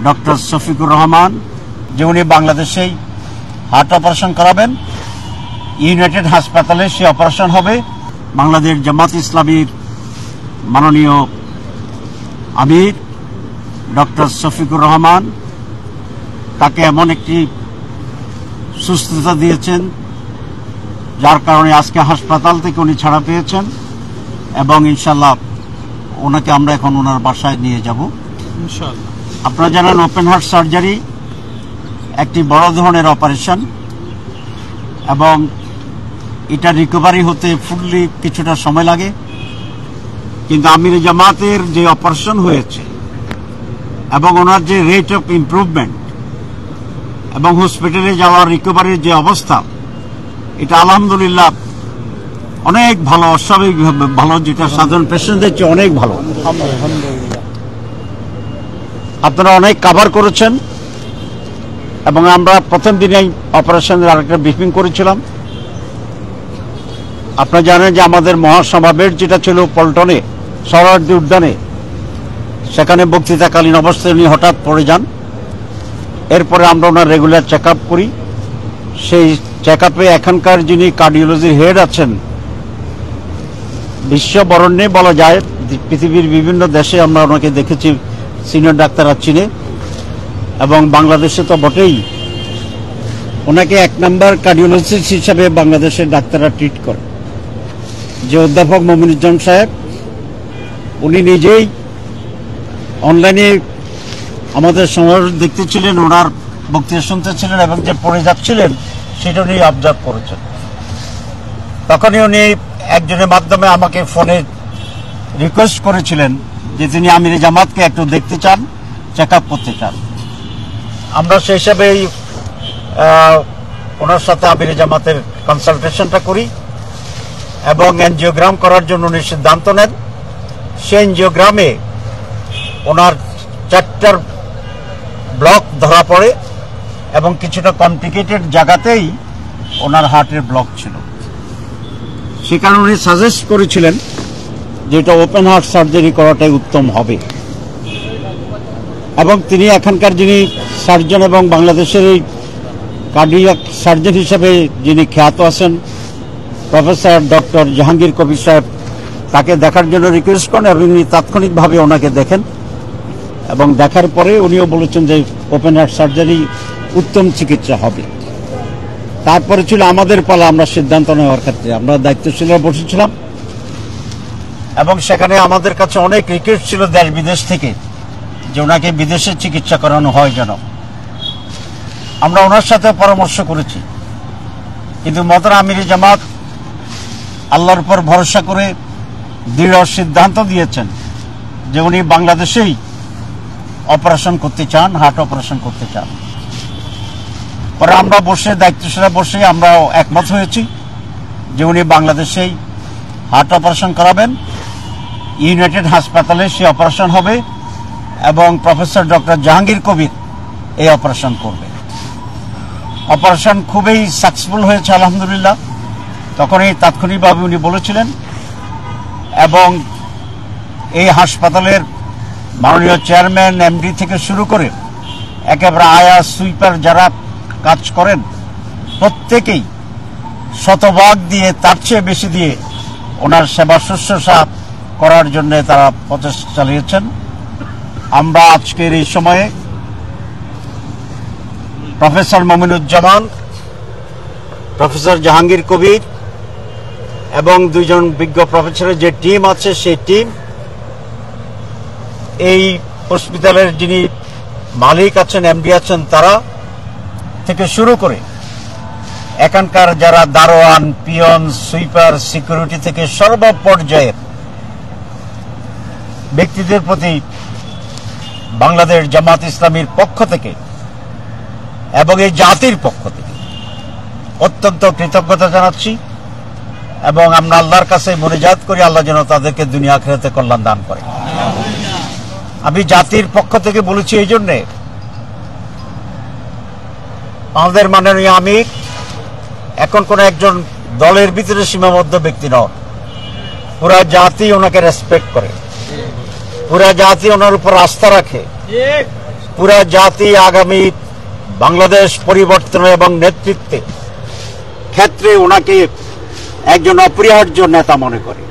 Doctor Shafiqur Rahman, যে উনি বাংলাদেশেই হার্ট অপারেশন করাবেন। ইউনাইটেড হাসপাতালে সে অপারেশন হবে। বাংলাদেশ জামাত ইসলামীর মাননীয় আমির ডক্টর শফিকুর রহমান তাকে এমন একটি সুস্থতা দিয়েছেন যার কারণে আজকে হাসপাতাল থেকে উনি ছাড়া পেয়েছেন এবং ইনশাল্লাহ ওনাকে আমরা এখন ওনার বাসায় নিয়ে যাব ইনশাআল্লাহ। আপনারা জানেন ওপেন হার্ট সার্জারি একটি বড় ধরনের অপারেশন এবং এটা রিকভারি হতে ফুললি কিছুটা সময় লাগে, কিন্তু আমির জামাতের যে অপারেশন হয়েছে এবং ওনার যে রেট অফ ইমপ্রুভমেন্ট এবং হসপিটালে যাওয়ার রিকভারির যে অবস্থা, এটা আলহামদুলিল্লাহ অনেক ভালো, অস্বাভাবিকভাবে ভালো, যেটা সাধারণ পেশেন্টদের চেয়ে অনেক ভালো। আপনারা অনেক কাভার করেছেন এবং আমরা প্রথম দিনেই অপারেশনের আরেকটা ব্রিফিং করেছিলাম। আপনারা জানেন যে আমাদের মহাসমাবেশ যেটা ছিল পল্টনে সোহরাওয়ার্দী উদ্যানে, সেখানে বক্তৃতাকালীন অবস্থায় উনি হঠাৎ পড়ে যান। এরপরে আমরা ওনার রেগুলার চেক আপ করি। সেই চেক আপে এখানকার যিনি কার্ডিওলজির হেড আছেন, বিশ্ববরণ্যে বলা যায়, পৃথিবীর বিভিন্ন দেশে আমরা ওনাকে দেখেছি, সিনিয়র ডাক্তাররা চিনে এবং বাংলাদেশে তো বটেই। ওনাকে 1 নম্বর কার্ডিওলজিস্ট হিসাবে বাংলাদেশের ডাক্তাররা ট্রিট করে। যে অধ্যাপক মমিনুজ্জামান সাহেব, উনি নিজেই অনলাইনে আমাদের সমাবেশ দেখতেছিলেন, ওনার বক্তৃতা শুনতেছিলেন এবং যে পড়ে যাচ্ছিলেন সেটা উনি অবজার্ভ করেছেন। তখনই উনি একজনের মাধ্যমে আমাকে ফোনে রিকোয়েস্ট করেছিলেন যে তিনি আমির জামাতকে একটু দেখতে চান, চেক আপ করতে চান। আমরা সেই হিসাবেই ওনার সাথে আমির জামাতের কনসালটেশনটা করি এবং এনজিওগ্রাম করার জন্য উনি সিদ্ধান্ত নেন। সেই এনজিওগ্রামে ওনার 4টা ব্লক ধরা পড়ে এবং কিছুটা কমপ্লিকেটেড জায়গাতেই ওনার হার্টের ব্লক ছিল। সে কারণে উনি সাজেস্ট করেছিলেন যে এটা ওপেন হার্ট সার্জারি করাটাই উত্তম হবে এবং তিনি এখানকার যিনি সার্জন এবং বাংলাদেশের এই কার্ডিয়াক সার্জন হিসেবে যিনি খ্যাত আছেন প্রফেসর ডক্টর জাহাঙ্গীর কবির সাহেব, তাকে দেখার জন্য রিকোয়েস্ট করেন এবং উনি তাৎক্ষণিকভাবে ওনাকে দেখেন এবং দেখার পরে উনিও বলেছেন যে ওপেন হার্ট সার্জারি উত্তম চিকিৎসা হবে। তারপরে ছিল আমাদের পালা, আমরা সিদ্ধান্ত নেওয়ার ক্ষেত্রে আমরা দায়িত্বশীলরা বসেছিলাম এবং সেখানে আমাদের কাছে অনেক রিকোয়েস্ট ছিল দেশ বিদেশ থেকে যে ওনাকে বিদেশে চিকিৎসা করানো হয় যেন। আমরা ওনার সাথে পরামর্শ করেছি, কিন্তু মোহতারাম আমির জামাত আল্লাহর উপর ভরসা করে দৃঢ় সিদ্ধান্ত দিয়েছেন যে উনি বাংলাদেশেই অপারেশন করতে চান, হার্ট অপারেশন করতে চান। পরে আমরা বসে দায়িত্বশীলরা বসে আমরা একমত হয়েছি যে উনি বাংলাদেশেই হার্ট অপারেশন করাবেন। ইউনাইটেড হাসপাতালে সে অপারেশন হবে এবং প্রফেসর ডক্টর জাহাঙ্গীর কবির এই অপারেশন করবে। অপারেশন খুবই সাকসেসফুল হয়েছে আলহামদুলিল্লাহ। তখনই তাৎক্ষণিকভাবে উনি বলেছিলেন এবং এই হাসপাতালের মাননীয় চেয়ারম্যান, এমডি থেকে শুরু করে একেবারে আয়া সুইপার যারা কাজ করেন প্রত্যেকেই শতভাগ দিয়ে, তার চেয়ে বেশি দিয়ে ওনার সেবা শুশ্রূষা করার জন্য তারা প্রচেষ্টা চালিয়েছেন। আমরা আজকের এই সময়ে প্রফেসর মমিনুজ্জামান, প্রফেসর জাহাঙ্গীর কবির এবং 2 জন বিজ্ঞ প্রফেসরের যে টিম আছে সেই টিম, এই হসপিটালের যিনি মালিক আছেন, এমডি আছেন, তারা থেকে শুরু করে এখানকার যারা দারোয়ান, পিয়ন, সুইপার, সিকিউরিটি থেকে সর্বপর্যায়ের ব্যক্তিদের প্রতি বাংলাদেশ জামাত ইসলামীর পক্ষ থেকে এবং এই জাতির পক্ষ থেকে অত্যন্ত কৃতজ্ঞতা জানাচ্ছি এবং আমরা আল্লাহর কাছে মুনাজাত করি আল্লাহ যেন তাদেরকে দুনিয়া আখিরাতে কল্যাণ দান করে। আমি জাতির পক্ষ থেকে বলেছি এই জন্যে, আমাদের মাননীয় আমির এখন কোন একজন দলের ভিতরে সীমাবদ্ধ ব্যক্তি নন। পুরা জাতি ওনাকে রেসপেক্ট করে, পুরা জাতি ওনার উপর আস্থা রাখে পুরা জাতি আগামী বাংলাদেশ পরিবর্তন এবং নেতৃত্বে ক্ষেত্রে ওনাকে একজন অপরিহার্য নেতা মনে করে।